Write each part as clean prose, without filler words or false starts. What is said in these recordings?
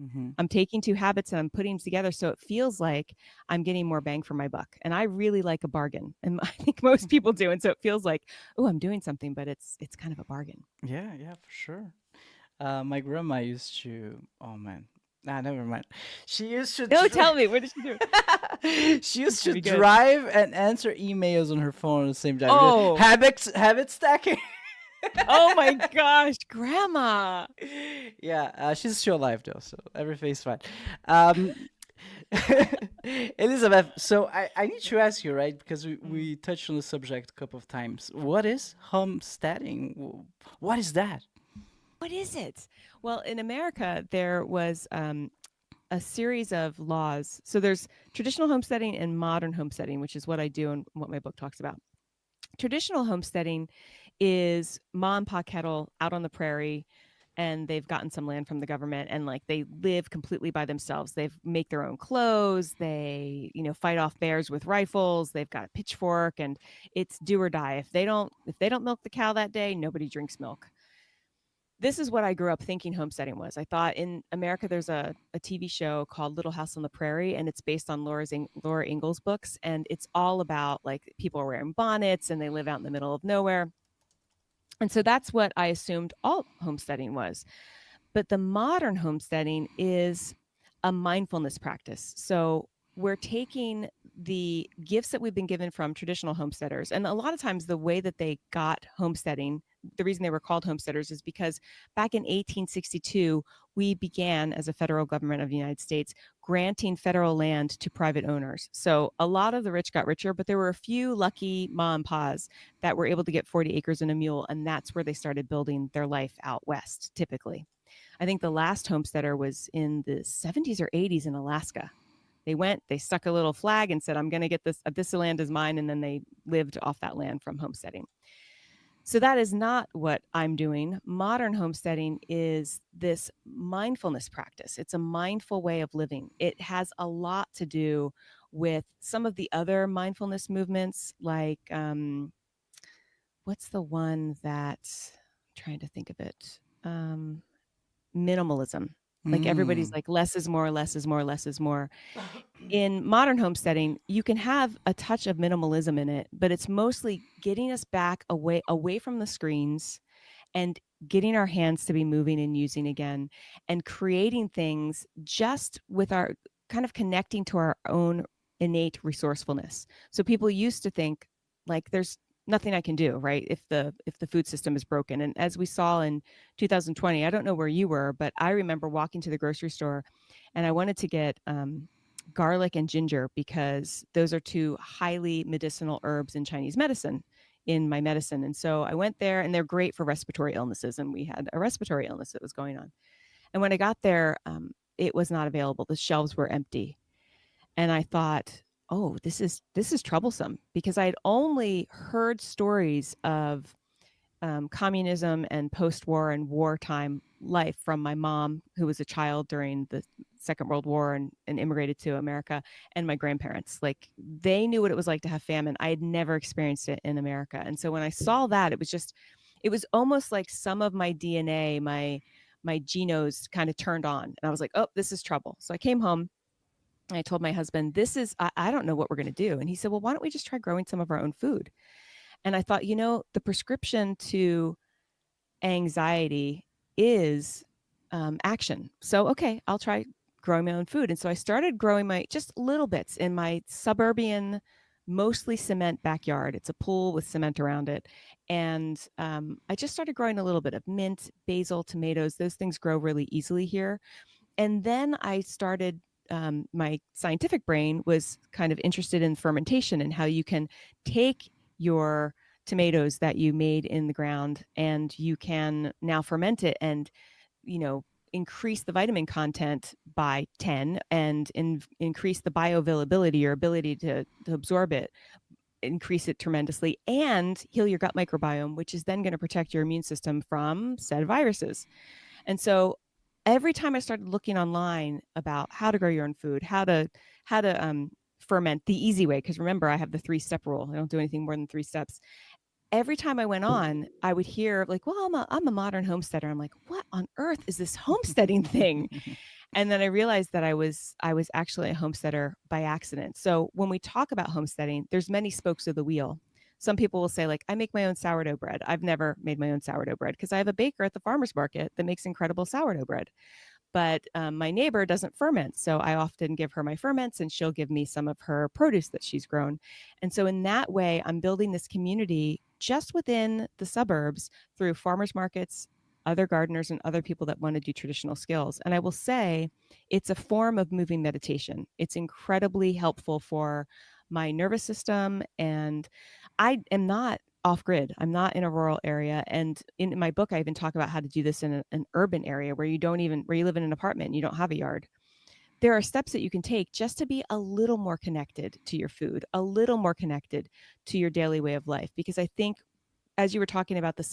Mm-hmm. I'm taking two habits and I'm putting them together so it feels like I'm getting more bang for my buck. And I really like a bargain. And I think most people do. And so it feels like, oh, I'm doing something, but it's kind of a bargain. Yeah, yeah, for sure. My grandma used to. Oh man, never mind. She used to. No, tell me, what did she do? She It's used gonna to be good. drive and answer emails on her phone at the same time. Oh, Habit stacking. oh my gosh, grandma. Yeah, she's still alive though, so everything's fine. Elizabeth, so I need to ask you, right? Because we touched on the subject a couple of times. What is homesteading? What is that? What is it? Well, in America, there was a series of laws. So there's traditional homesteading and modern homesteading, which is what I do and what my book talks about. Traditional homesteading is mom and pa kettle out on the prairie, and they've gotten some land from the government, and like they live completely by themselves. They make their own clothes. They, fight off bears with rifles. They've got a pitchfork, and it's do or die. If they don't milk the cow that day, nobody drinks milk. This is what I grew up thinking homesteading was. I thought in America there's a TV show called Little House on the Prairie, and it's based on Laura Ingalls books, and it's all about like people are wearing bonnets and they live out in the middle of nowhere. And so that's what I assumed all homesteading was. But the modern homesteading is a mindfulness practice. So we're taking the gifts that we've been given from traditional homesteaders, and a lot of times the way that they got homesteading, the reason they were called homesteaders is because back in 1862 we began, as a federal government of the United States, granting federal land to private owners. So a lot of the rich got richer, but there were a few lucky ma and pas that were able to get 40 acres and a mule, and that's where they started building their life out west. Typically, I think the last homesteader was in the 70s or 80s in Alaska. They stuck a little flag and said, I'm going to get this land is mine. And then they lived off that land from homesteading. So that is not what I'm doing. Modern homesteading is this mindfulness practice. It's a mindful way of living. It has a lot to do with some of the other mindfulness movements, like what's the one that I'm trying to think of it? Minimalism. Like everybody's Mm. like less is more, less is more, less is more. In modern homesteading, you can have a touch of minimalism in it, but it's mostly getting us back away from the screens and getting our hands to be moving and using again, and creating things just with our kind of connecting to our own innate resourcefulness. So people used to think like there's nothing I can do, right? If the food system is broken. And as we saw in 2020, I don't know where you were, but I remember walking to the grocery store and I wanted to get garlic and ginger because those are two highly medicinal herbs in Chinese medicine, in my medicine. And so I went there, and they're great for respiratory illnesses. And we had a respiratory illness that was going on. And when I got there, it was not available. The shelves were empty. And I thought, oh, this is troublesome, because I had only heard stories of communism and post-war and wartime life from my mom, who was a child during the Second World War and immigrated to America, and my grandparents. Like they knew what it was like to have famine. I had never experienced it in America. And so when I saw that, it was almost like some of my DNA, my genos kind of turned on. And I was like, oh, this is trouble. So I came home. I told my husband, I don't know what we're going to do. And he said, well, why don't we just try growing some of our own food? And I thought, the prescription to anxiety is action. So, okay, I'll try growing my own food. And so I started growing my just little bits in my suburban, mostly cement backyard. It's a pool with cement around it. And I just started growing a little bit of mint, basil, tomatoes. Those things grow really easily here. And then I started, my scientific brain was kind of interested in fermentation and how you can take your tomatoes that you made in the ground and you can now ferment it and, increase the vitamin content by 10 and increase the bioavailability, your ability to absorb it, increase it tremendously, and heal your gut microbiome, which is then going to protect your immune system from said viruses. And so every time I started looking online about how to grow your own food, how to ferment the easy way, because remember, I have the 3-step rule. I don't do anything more than 3 steps. every time I went on, I would hear like, well, I'm a modern homesteader. I'm like, what on earth is this homesteading thing? And then I realized that I was actually a homesteader by accident. So when we talk about homesteading, there's many spokes of the wheel. Some people will say like, I make my own sourdough bread. I've never made my own sourdough bread because I have a baker at the farmer's market that makes incredible sourdough bread. But my neighbor doesn't ferment, so I often give her my ferments and she'll give me some of her produce that she's grown. And so in that way, I'm building this community just within the suburbs through farmers markets, other gardeners, and other people that want to do traditional skills. And I will say it's a form of moving meditation. It's incredibly helpful for my nervous system. And I am not off grid. I'm not in a rural area. And in my book, I even talk about how to do this in an urban area where where you live in an apartment and you don't have a yard. There are steps that you can take just to be a little more connected to your food, a little more connected to your daily way of life. Because I think as you were talking about the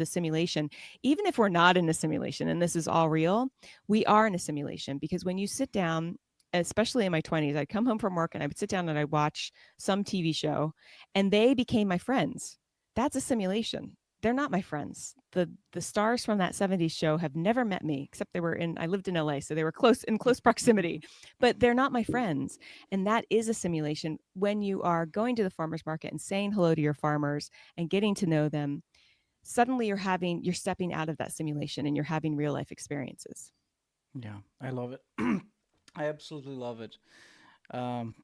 simulation, even if we're not in a simulation and this is all real, we are in a simulation because when you sit down, especially in my 20s, I'd come home from work and I would sit down and I'd watch some TV show and they became my friends. That's a simulation. They're not my friends. The stars from that 70s show have never met me, except I lived in LA, so they were close proximity, but they're not my friends. And that is a simulation. When you are going to the farmer's market and saying hello to your farmers and getting to know them, suddenly you're stepping out of that simulation and you're having real life experiences. Yeah, I love it. I absolutely love it. Um,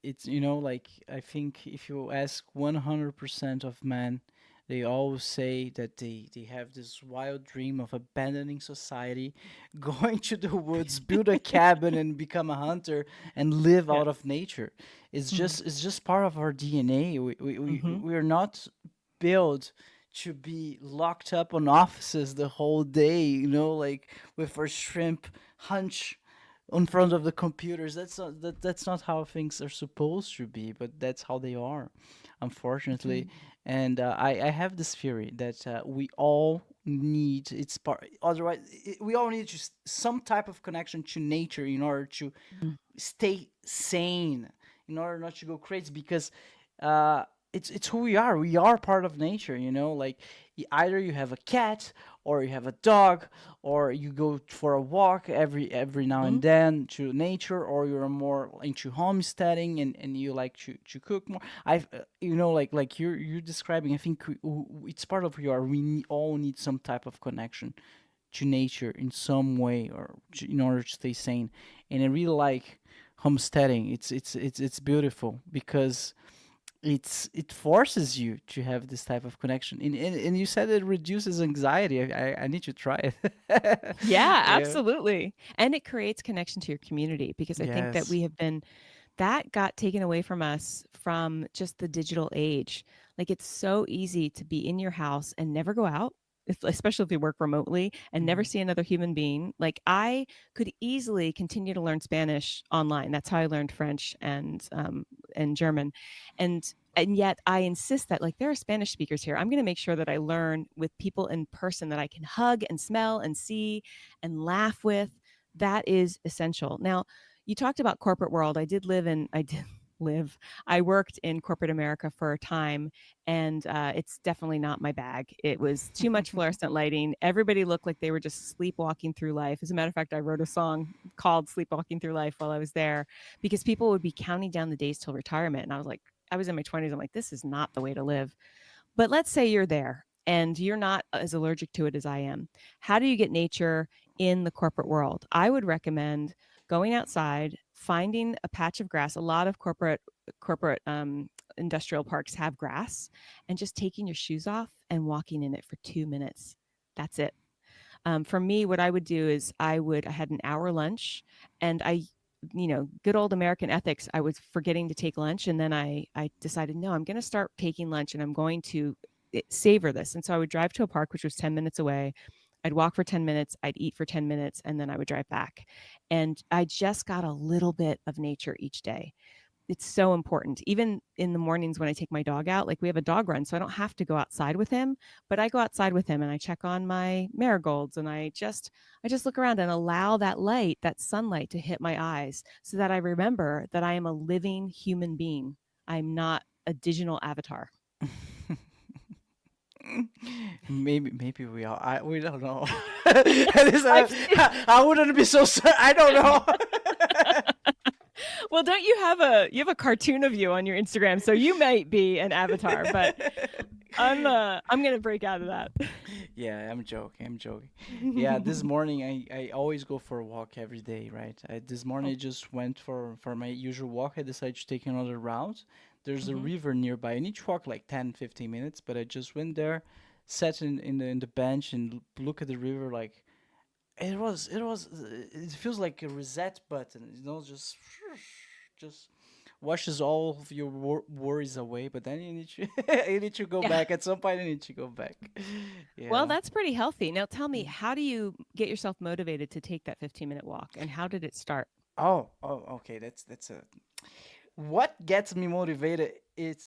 it's, like, I think if you ask 100% of men, they always say that they have this wild dream of abandoning society, going to the woods, build a cabin, and become a hunter and live Yeah. out of nature. It's Mm-hmm. just part of our DNA. Mm-hmm. We're not built to be locked up on offices the whole day, like with our shrimp hunch in front of the computers. That's not how things are supposed to be, but that's how they are, That's unfortunately. right. And I have this theory that we all need it's part otherwise we all need just some type of connection to nature in order to Mm. stay sane, in order not to go crazy, because uh it's who we are. We are part of nature, like either you have a cat or you have a dog, or you go for a walk every now Mm-hmm. and then to nature, or you're more into homesteading and you like to cook more. I've like you're describing. I think it's part of who you are. All need some type of connection to nature in some way, or in order to stay sane. And I really like homesteading. It's beautiful because it forces you to have this type of connection. And you said it reduces anxiety. I need to try it. Yeah, Yeah. absolutely. And it creates connection to your community because I think that Yes. that got taken away from us from just the digital age. Like it's so easy to be in your house and never go out, especially if you work remotely and never Mhm. see another human being. Like I could easily continue to learn Spanish online. That's how I learned French and German, and yet I insist that like there are Spanish speakers here. I'm going to make sure that I learn with people in person that I can hug and smell and see and laugh with. That is essential. Now, you talked about corporate world. I did live, I worked in corporate America for a time, and it's definitely not my bag. It was too much fluorescent lighting. Everybody looked like they were just sleepwalking through life. As a matter of fact, I wrote a song called Sleepwalking Through Life while I was there because people would be counting down the days till retirement. And I was in my 20s. I'm like, this is not the way to live. But let's say you're there and you're not as allergic to it as I am. How do you get nature in the corporate world? I would recommend going outside, finding a patch of grass. A lot of corporate industrial parks have grass, and just taking your shoes off and walking in it for 2 minutes. That's it. For me, what I would do is I had an hour lunch, and good old American ethics. I was forgetting to take lunch, and then I decided, no, I'm going to start taking lunch, and I'm going to savor this. And so I would drive to a park which was 10 minutes away. I'd walk for 10 minutes, I'd eat for 10 minutes, and then I would drive back. And I just got a little bit of nature each day. It's so important. Even in the mornings when I take my dog out, like we have a dog run, so I don't have to go outside with him, but I go outside with him and I check on my marigolds and I just look around and allow that light, that sunlight to hit my eyes so that I remember that I am a living human being. I'm not a digital avatar. Maybe we are. We don't know. At least I've seen, I wouldn't be so certain. I don't know. well, don't you have a cartoon of you on your Instagram, so you might be an avatar, but I'm gonna break out of that. Yeah, I'm joking. I'm joking. Yeah, this morning I always go for a walk every day, right? This morning Oh, I just went for my usual walk. I decided to take another route. There's a hmm. river nearby. I need to walk like 10, 15 minutes, but I just went there, sat in the bench and look at the river. Like it feels like a reset button, just washes all of your worries away. But then you need to you need to go Yeah. back at some point. You need to go back. Well, Yeah. that's pretty healthy. Now tell me, Mm. how do you get yourself motivated to take that 15-minute walk, and how did it start? Oh, okay. That's a what gets me motivated. It's